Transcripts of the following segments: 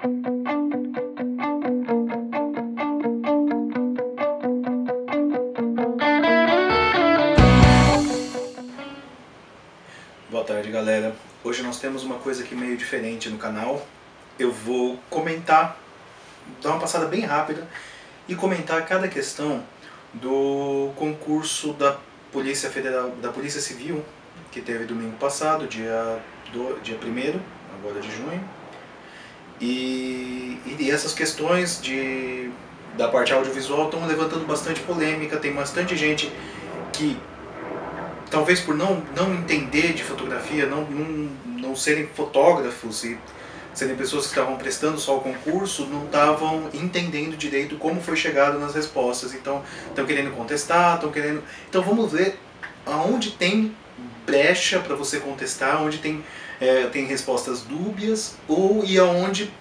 Boa tarde, galera. Hoje nós temos uma coisa aqui meio diferente no canal. Eu vou comentar, dar uma passada bem rápida e comentar cada questão do concurso da Polícia Federal, da Polícia Civil, que teve domingo passado, dia 1º, agora de junho. E essas questões da parte audiovisual estão levantando bastante polêmica. Tem bastante gente que, talvez por não entender de fotografia, não serem fotógrafos e serem pessoas que estavam prestando só o concurso, não estavam entendendo direito como foi chegado nas respostas. Então, estão querendo contestar, Então vamos ver aonde tem brecha para você contestar, onde tem respostas dúbias, e aonde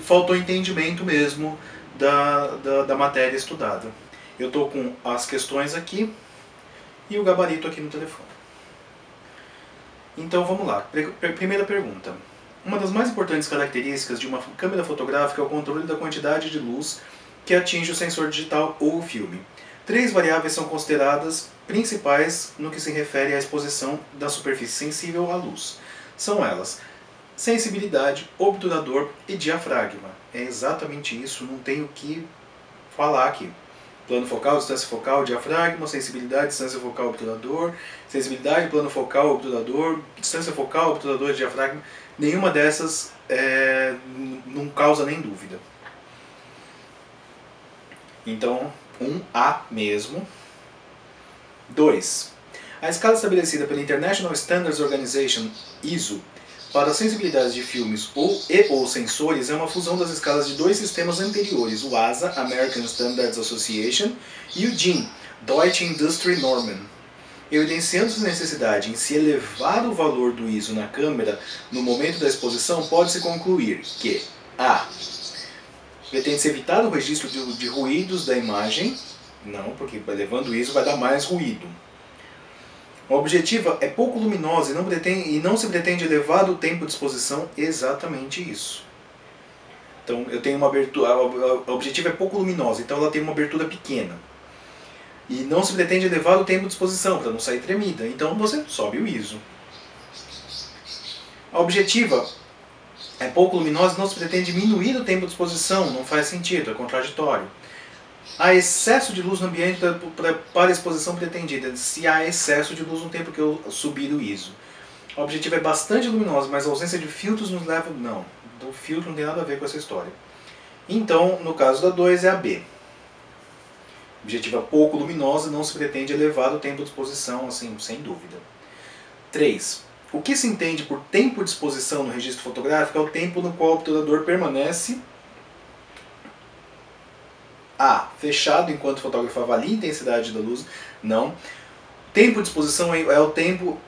faltou entendimento mesmo da matéria estudada. Eu estou com as questões aqui e o gabarito aqui no telefone. Então vamos lá. Primeira pergunta. Uma das mais importantes características de uma câmera fotográfica é o controle da quantidade de luz que atinge o sensor digital ou o filme. 3 variáveis são consideradas principais no que se refere à exposição da superfície sensível à luz. São elas: sensibilidade, obturador e diafragma. É exatamente isso, não tenho o que falar aqui. Plano focal, distância focal, diafragma, sensibilidade, distância focal, obturador, sensibilidade, plano focal, obturador, distância focal, obturador, diafragma. Nenhuma dessas não causa nem dúvida. Então, 1A mesmo. 2. A escala estabelecida pela International Standards Organization, ISO, para sensibilidades de filmes ou sensores é uma fusão das escalas de 2 sistemas anteriores, o ASA, American Standards Association, e o DIN, Deutsche Industrie Normen. Evidenciando-se a necessidade em se elevar o valor do ISO na câmera no momento da exposição, pode-se concluir que A. Pretende-se evitar o registro de ruídos da imagem. Não, porque elevando o ISO vai dar mais ruído. A objetiva é pouco luminosa e não se pretende elevado o tempo de exposição. Exatamente isso. Então eu tenho uma abertura, a objetiva é pouco luminosa, então ela tem uma abertura pequena. E não se pretende elevar o tempo de exposição, para não sair tremida. Então você sobe o ISO. A objetiva é pouco luminosa e não se pretende diminuir o tempo de exposição. Não faz sentido, é contraditório. Há excesso de luz no ambiente para a exposição pretendida. Se há excesso de luz no tempo que eu subir o ISO. A objetiva é bastante luminosa, mas a ausência de filtros nos leva... Não, o filtro não tem nada a ver com essa história. Então, no caso da 2 é a B. Objetiva pouco luminosa, não se pretende elevar o tempo de exposição, assim, sem dúvida. 3. O que se entende por tempo de exposição no registro fotográfico é o tempo no qual o obturador permanece A. Fechado enquanto o fotógrafo avalia a intensidade da luz. Não. Tempo de exposição é o tempo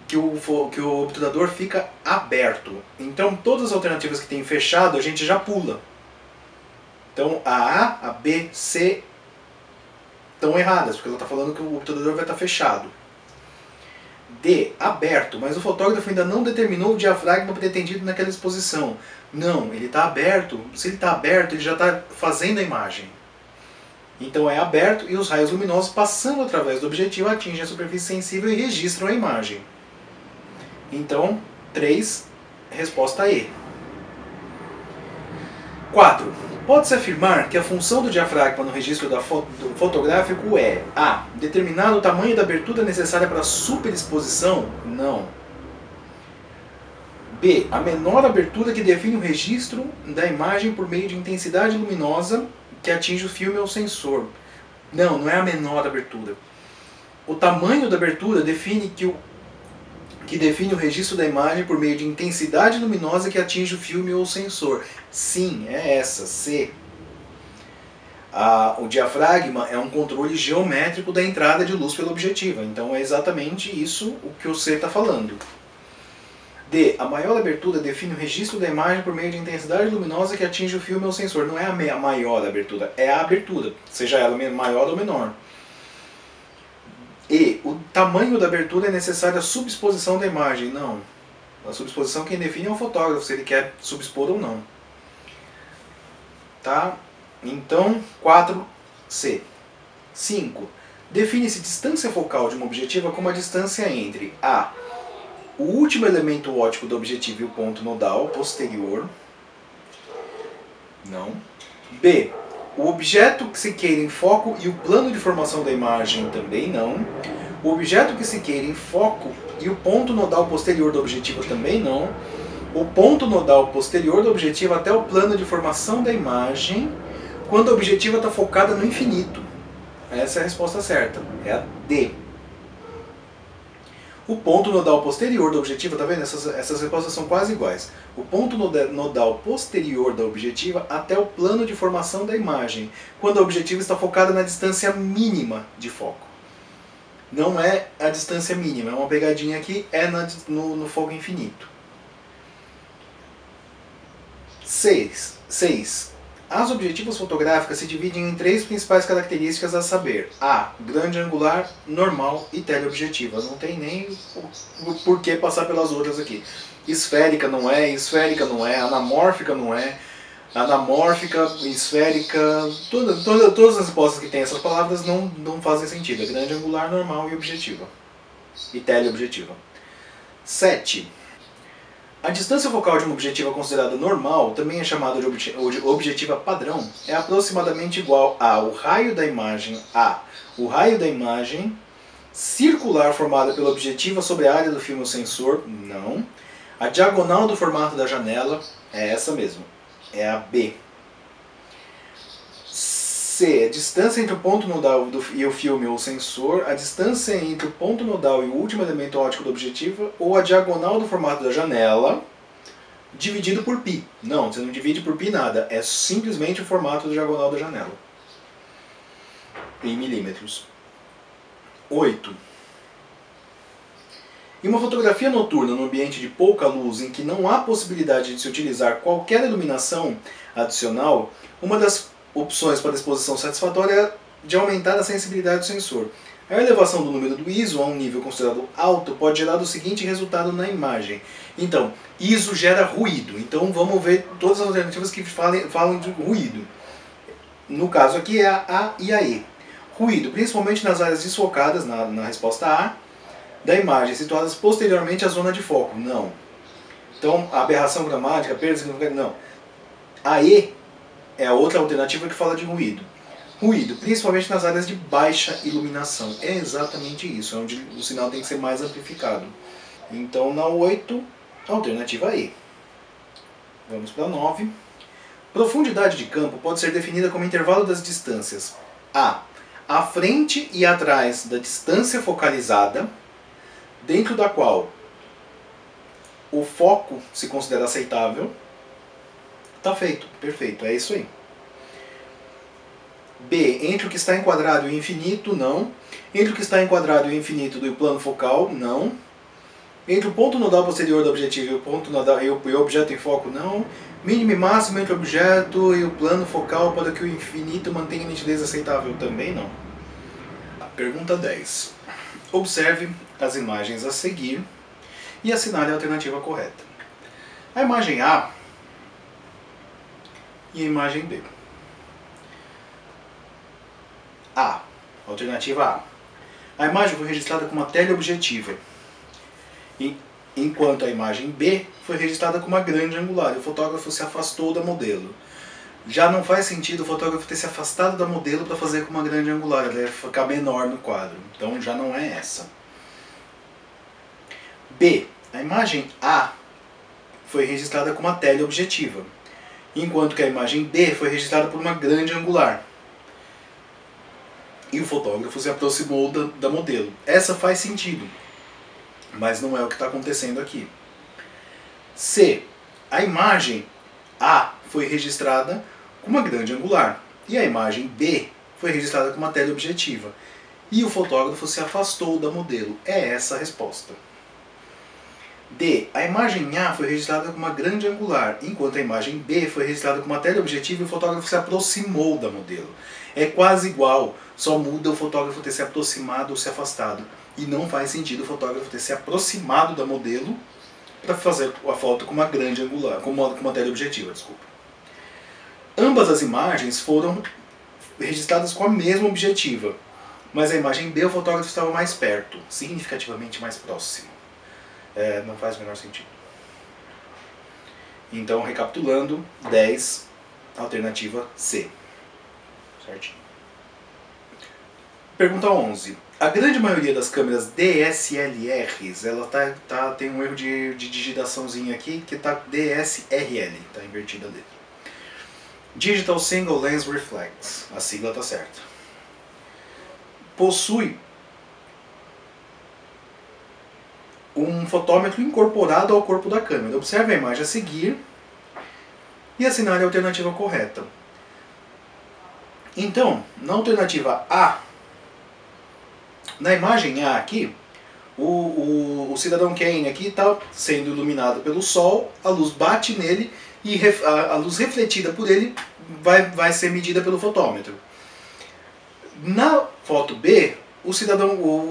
que o obturador fica aberto. Então todas as alternativas que tem fechado a gente já pula. Então a B, C estão erradas, porque ela está falando que o obturador vai estar fechado. D. Aberto, mas o fotógrafo ainda não determinou o diafragma pretendido naquela exposição. Não, ele está aberto. Se ele está aberto, ele já está fazendo a imagem. Então é aberto e os raios luminosos passando através do objetivo atingem a superfície sensível e registram a imagem. Então, 3, resposta E. 4. Pode-se afirmar que a função do diafragma no registro do fotográfico é A. Determinar o tamanho da abertura necessária para a superexposição? Não. B. A menor abertura que define o registro da imagem por meio de intensidade luminosa que atinge o filme ou sensor. Não, não é a menor abertura. O tamanho da abertura define define o registro da imagem por meio de intensidade luminosa que atinge o filme ou sensor. Sim, é essa, C. O diafragma é um controle geométrico da entrada de luz pela objetiva. Então é exatamente isso o que o C está falando. D. A maior abertura define o registro da imagem por meio de intensidade luminosa que atinge o filme ou sensor. Não é a maior abertura, é a abertura, seja ela maior ou menor. E. O tamanho da abertura é necessária a subexposição da imagem. Não. A subexposição quem define é o fotógrafo, se ele quer subexpor ou não. Tá? Então, 4C. 5. Define-se distância focal de uma objetiva como a distância entre A, o último elemento óptico do objetivo e o ponto nodal posterior. Não. B, o objeto que se queira em foco e o plano de formação da imagem. Também não. O objeto que se queira em foco e o ponto nodal posterior do objetivo. Também não. O ponto nodal posterior do objetivo até o plano de formação da imagem quando a objetiva está focada no infinito. Essa é a resposta certa. É a D. O ponto nodal posterior do objetivo, tá vendo? Essas respostas são quase iguais. O ponto nodal posterior da objetiva até o plano de formação da imagem, quando a objetiva está focada na distância mínima de foco. Não é a distância mínima, é uma pegadinha aqui, é no foco infinito. 6. As objetivas fotográficas se dividem em 3 principais características a saber: A, grande angular, normal e teleobjetiva. Não tem nem o porquê passar pelas outras aqui. Esférica não é, anamórfica não é, anamórfica, esférica, todas as respostas que tem essas palavras não fazem sentido. É grande angular, normal e objetiva. E teleobjetiva. 7. A distância focal de uma objetiva considerada normal, também é chamada de objetiva padrão, é aproximadamente igual ao raio da imagem circular formada pela objetiva sobre a área do filme ou sensor. Não. A diagonal do formato da janela é essa mesmo. É a B. C. A distância entre o ponto nodal e o filme ou sensor, a distância entre o ponto nodal e o último elemento óptico do objetivo, ou a diagonal do formato da janela, dividido por π. Não, você não divide por π nada, é simplesmente o formato da diagonal da janela. Em milímetros. 8. Em uma fotografia noturna no ambiente de pouca luz em que não há possibilidade de se utilizar qualquer iluminação adicional, uma das opções para exposição satisfatória de aumentar a sensibilidade do sensor. A elevação do número do ISO a um nível considerado alto pode gerar o seguinte resultado na imagem. Então, ISO gera ruído. Então vamos ver todas as alternativas que falam de ruído. No caso aqui é a A e a E. Ruído, principalmente nas áreas desfocadas, na resposta A, da imagem, situadas posteriormente à zona de foco. Não. Então, aberração gramática, perda de significado, não. A E é a outra alternativa que fala de ruído. Ruído, principalmente nas áreas de baixa iluminação. É exatamente isso, é onde o sinal tem que ser mais amplificado. Então, na 8, alternativa E. Vamos para a 9. Profundidade de campo pode ser definida como intervalo das distâncias A, à frente e atrás da distância focalizada, dentro da qual o foco se considera aceitável. Tá feito, perfeito, é isso aí. B, entre o que está enquadrado e o infinito, não. Entre o que está enquadrado e o infinito do plano focal, não. Entre o ponto nodal posterior do objetivo e o ponto nodal e o objeto em foco, não. Mínimo e máximo entre o objeto e o plano focal para que o infinito mantenha nitidez aceitável, também não. Pergunta 10. Observe as imagens a seguir e assinale a alternativa correta. A imagem A e a imagem B. A. Alternativa A. A imagem foi registrada com uma teleobjetiva, enquanto a imagem B foi registrada com uma grande angular e o fotógrafo se afastou da modelo. Já não faz sentido o fotógrafo ter se afastado da modelo para fazer com uma grande angular, ela ia ficar menor no quadro. Então já não é essa. B. A imagem A foi registrada com uma teleobjetiva, enquanto que a imagem B foi registrada por uma grande angular. E o fotógrafo se aproximou da modelo. Essa faz sentido, mas não é o que está acontecendo aqui. C. A imagem A foi registrada com uma grande angular e a imagem B foi registrada com uma teleobjetiva. E o fotógrafo se afastou da modelo. É essa a resposta. D. A imagem A foi registrada com uma grande angular, enquanto a imagem B foi registrada com uma teleobjetiva e o fotógrafo se aproximou da modelo. É quase igual, só muda o fotógrafo ter se aproximado ou se afastado. E não faz sentido o fotógrafo ter se aproximado da modelo para fazer a foto com uma grande angular, com uma teleobjetiva, desculpa. Ambas as imagens foram registradas com a mesma objetiva, mas a imagem B o fotógrafo estava mais perto, significativamente mais próximo. Não faz o menor sentido. Então, recapitulando, 10, alternativa C. Certinho. Pergunta 11. A grande maioria das câmeras DSLRs, ela tem um erro de digitaçãozinha aqui, que está DSRL, está invertida a letra. Digital Single Lens Reflex, a sigla está certa. Possui um fotômetro incorporado ao corpo da câmera. Observe a imagem a seguir e assinale a alternativa correta. Então, na alternativa A, na imagem A aqui, o cidadão Kane aqui está sendo iluminado pelo sol, a luz bate nele e a luz refletida por ele vai ser medida pelo fotômetro. Na foto B, o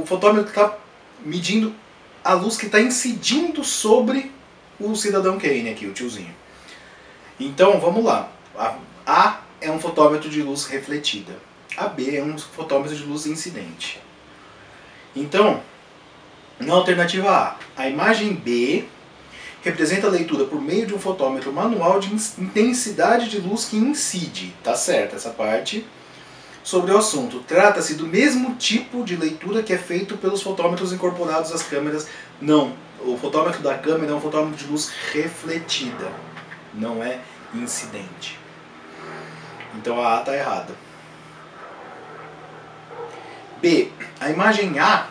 fotômetro está medindo a luz que está incidindo sobre o cidadão Kane aqui, o tiozinho. Então, vamos lá. A é um fotômetro de luz refletida. A B é um fotômetro de luz incidente. Então, na alternativa A, a imagem B representa a leitura por meio de um fotômetro manual de intensidade de luz que incide. Tá certo essa parte. Sobre o assunto, trata-se do mesmo tipo de leitura que é feito pelos fotômetros incorporados às câmeras. Não, o fotômetro da câmera é um fotômetro de luz refletida, não é incidente. Então a A está errada. B. A imagem A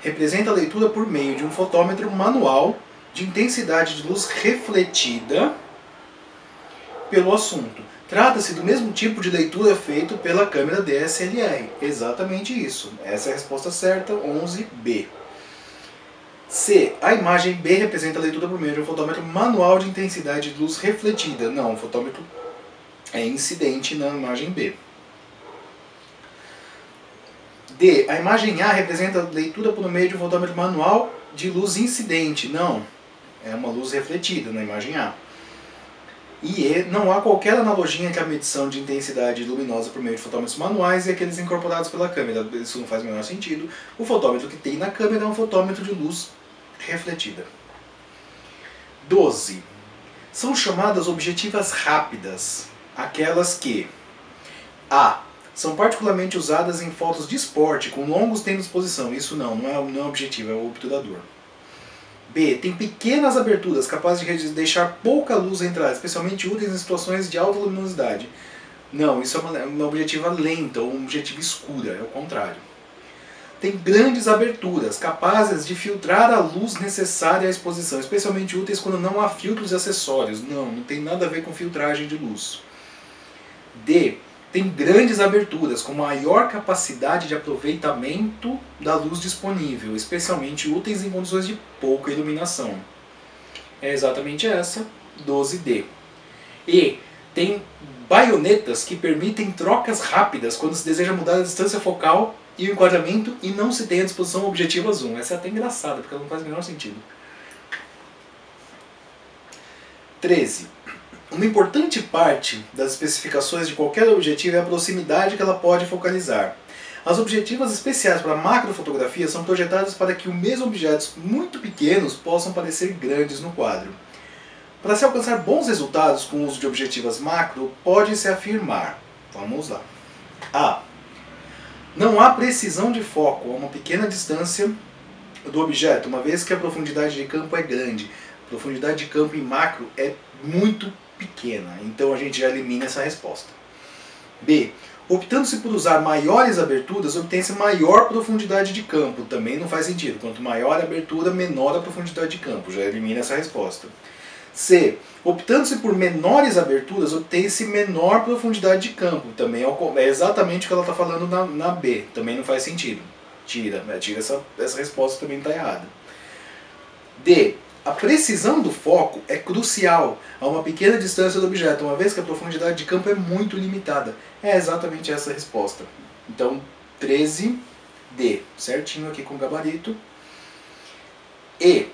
representa a leitura por meio de um fotômetro manual de intensidade de luz refletida pelo assunto. Trata-se do mesmo tipo de leitura feito pela câmera DSLR. Exatamente isso. Essa é a resposta certa, 11B. C. A imagem B representa a leitura por meio de um fotômetro manual de intensidade de luz refletida. Não, o fotômetro é incidente na imagem B. D. A imagem A representa a leitura por meio de um fotômetro manual de luz incidente. Não, é uma luz refletida na imagem A. E E. Não há qualquer analogia entre a medição de intensidade luminosa por meio de fotômetros manuais e aqueles incorporados pela câmera. Isso não faz o menor sentido. O fotômetro que tem na câmera é um fotômetro de luz refletida. 12. São chamadas objetivas rápidas aquelas que A. São particularmente usadas em fotos de esporte com longos tempos de exposição. Isso não é objetivo, é o obturador. B. Tem pequenas aberturas capazes de deixar pouca luz entrar, especialmente úteis em situações de alta luminosidade. Não, isso é uma objetiva lenta ou uma objetiva escura, é o contrário. Tem grandes aberturas capazes de filtrar a luz necessária à exposição, especialmente úteis quando não há filtros e acessórios. Não tem nada a ver com filtragem de luz. D. Tem grandes aberturas com maior capacidade de aproveitamento da luz disponível, especialmente úteis em condições de pouca iluminação. É exatamente essa, 12D. E tem baionetas que permitem trocas rápidas quando se deseja mudar a distância focal e o enquadramento e não se tem à disposição o objetivo zoom. Essa é até engraçada, porque ela não faz o menor sentido. 13. Uma importante parte das especificações de qualquer objetivo é a proximidade que ela pode focalizar. As objetivas especiais para macrofotografia são projetadas para que mesmo objetos muito pequenos possam parecer grandes no quadro. Para se alcançar bons resultados com o uso de objetivas macro, pode-se afirmar. Vamos lá. A. Não há precisão de foco a uma pequena distância do objeto, uma vez que a profundidade de campo é grande. A profundidade de campo em macro é muito pequena, então a gente já elimina essa resposta. B. Optando-se por usar maiores aberturas, obtém-se maior profundidade de campo. Também não faz sentido. Quanto maior a abertura, menor a profundidade de campo. Já elimina essa resposta. C. Optando-se por menores aberturas, obtém-se menor profundidade de campo. Também é exatamente o que ela está falando na B. Também não faz sentido. Tira essa resposta, também está errada. D. A precisão do foco é crucial a uma pequena distância do objeto, uma vez que a profundidade de campo é muito limitada. É exatamente essa a resposta. Então, 13D, certinho aqui com o gabarito. E.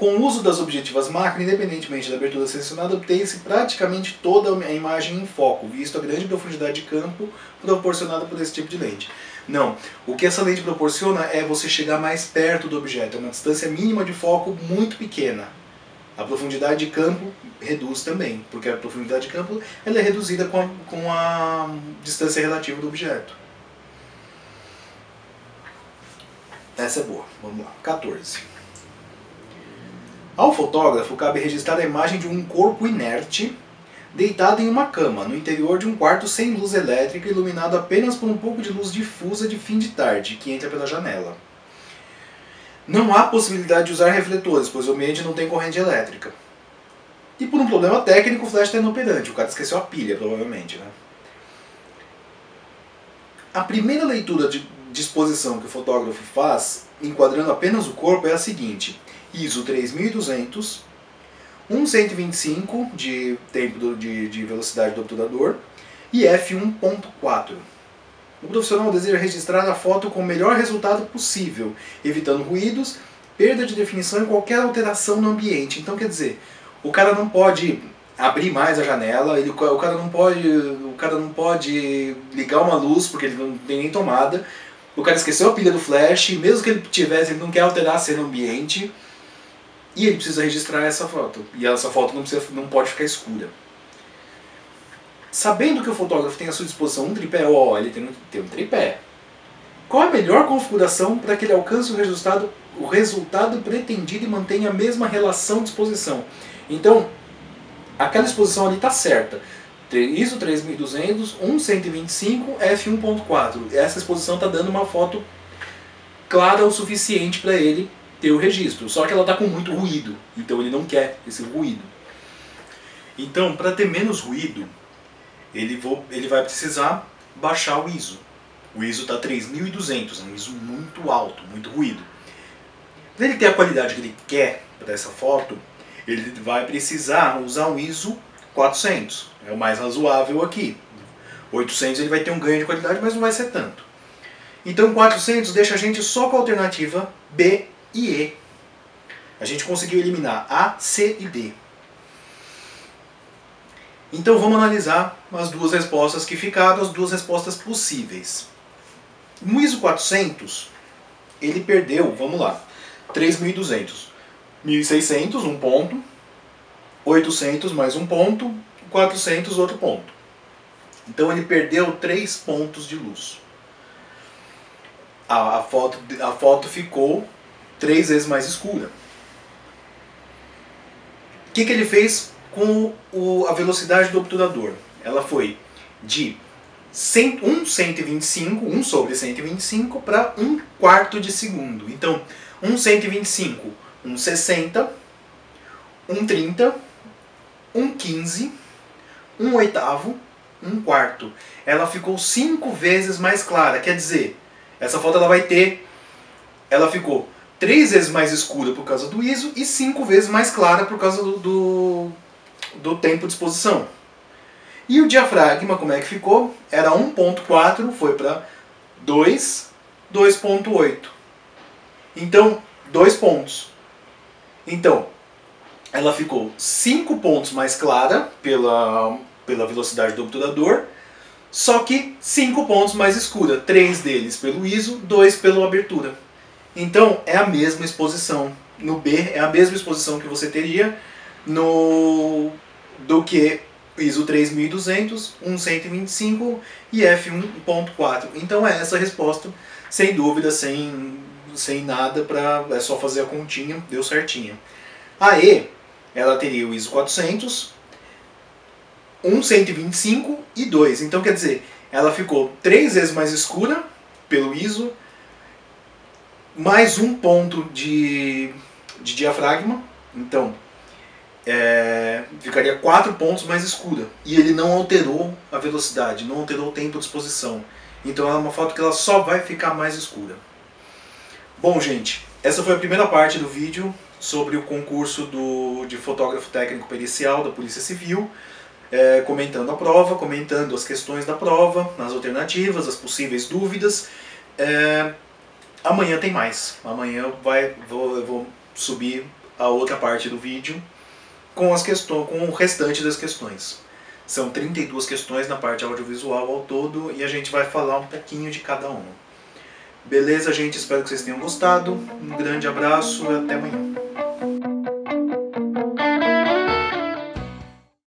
Com o uso das objetivas macro, independentemente da abertura selecionada, obtém-se praticamente toda a imagem em foco, visto a grande profundidade de campo proporcionada por esse tipo de lente. Não, o que essa lente proporciona é você chegar mais perto do objeto, é uma distância mínima de foco muito pequena. A profundidade de campo reduz também, porque a profundidade de campo ela é reduzida com a distância relativa do objeto. Essa é boa, vamos lá. 14. Ao fotógrafo cabe registrar a imagem de um corpo inerte, deitado em uma cama, no interior de um quarto sem luz elétrica, iluminado apenas por um pouco de luz difusa de fim de tarde, que entra pela janela. Não há possibilidade de usar refletores, pois o ambiente não tem corrente elétrica. E por um problema técnico, o flash está inoperante, o cara esqueceu a pilha, provavelmente, né? A primeira leitura de exposição que o fotógrafo faz, enquadrando apenas o corpo, é a seguinte: ISO 3200, 1.125 de tempo de velocidade do obturador e f1.4. O profissional deseja registrar a foto com o melhor resultado possível, evitando ruídos, perda de definição e qualquer alteração no ambiente. Então, quer dizer, o cara não pode abrir mais a janela, o cara não pode ligar uma luz porque ele não tem nem tomada, o cara esqueceu a pilha do flash, mesmo que ele tivesse, ele não quer alterar a cena ambiente, e ele precisa registrar essa foto. E essa foto não pode ficar escura. Sabendo que o fotógrafo tem à sua disposição um tripé, ele tem um tripé. Qual a melhor configuração para que ele alcance o resultado pretendido e mantenha a mesma relação de exposição? Então, aquela exposição ali está certa. ISO 3200, 1.125, f1.4. Essa exposição está dando uma foto clara o suficiente para ele ter o registro. Só que ela está com muito ruído, então ele não quer esse ruído. Então, para ter menos ruído, ele vai precisar baixar o ISO. O ISO está 3200, é um ISO muito alto, muito ruído. Para ele ter a qualidade que ele quer para essa foto, ele vai precisar usar um ISO 400. É o mais razoável aqui. 800 ele vai ter um ganho de qualidade, mas não vai ser tanto. Então 400 deixa a gente só com a alternativa B e E. A gente conseguiu eliminar A, C e D. Então vamos analisar as duas respostas que ficaram, as duas respostas possíveis. No ISO 400, ele perdeu, vamos lá, 3.200. 1.600, um ponto. 800 mais um ponto. 400, outro ponto. Então ele perdeu 3 pontos de luz. A foto ficou 3 vezes mais escura. O que ele fez com a velocidade do obturador? Ela foi de 1 sobre 125 para 1/4 de segundo. Então, 1/125, 1/60, 1/30, 1/15, 1/8, 1/4. Ela ficou 5 vezes mais clara. Quer dizer, essa foto ela ficou 3 vezes mais escura por causa do ISO e 5 vezes mais clara por causa do tempo de exposição. E o diafragma, como é que ficou? Era 1.4, foi para 2, 2.8. Então, 2 pontos. Então, ela ficou 5 pontos mais clara pela velocidade do obturador, só que 5 pontos mais escura. 3 deles pelo ISO, 2 pela abertura. Então, é a mesma exposição. No B, é a mesma exposição que você teria do que ISO 3200, 1.125 e f1.4. Então é essa a resposta, sem dúvida, sem nada, é só fazer a continha, deu certinho. A E, ela teria o ISO 400, 1.125 e 2. Então quer dizer, ela ficou 3 vezes mais escura pelo ISO, mais um ponto de diafragma. Então ficaria 4 pontos mais escura. E ele não alterou a velocidade, não alterou o tempo de exposição. Então é uma foto que ela só vai ficar mais escura. Bom, gente, essa foi a primeira parte do vídeo sobre o concurso de fotógrafo técnico pericial da Polícia Civil, comentando a prova, comentando as questões da prova, as alternativas, as possíveis dúvidas. Amanhã tem mais. Amanhã eu vou subir a outra parte do vídeo com o restante das questões. São 32 questões na parte audiovisual ao todo e a gente vai falar um pouquinho de cada uma. Beleza, gente? Espero que vocês tenham gostado. Um grande abraço e até amanhã.